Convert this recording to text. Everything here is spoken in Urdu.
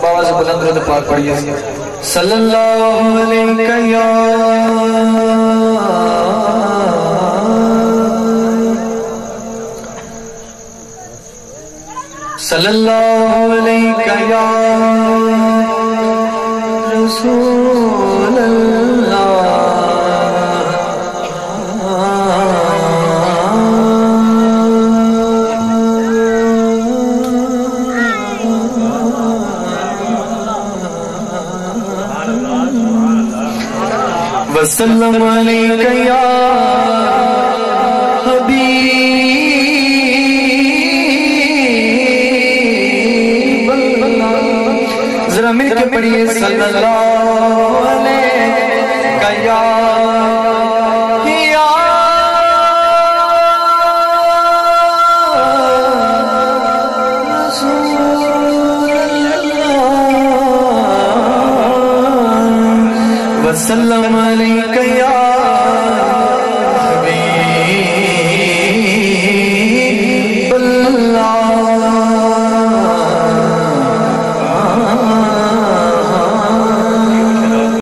بابا سے بلند درود پاک پڑھیے صلی اللہ علیہ یا صلی اللہ علیہ یا رسول اللہ وسلم علیک یا حبیب اللہ ذرا مل کے پڑھیے صلی اللہ علیہ یا وسلم علیک یا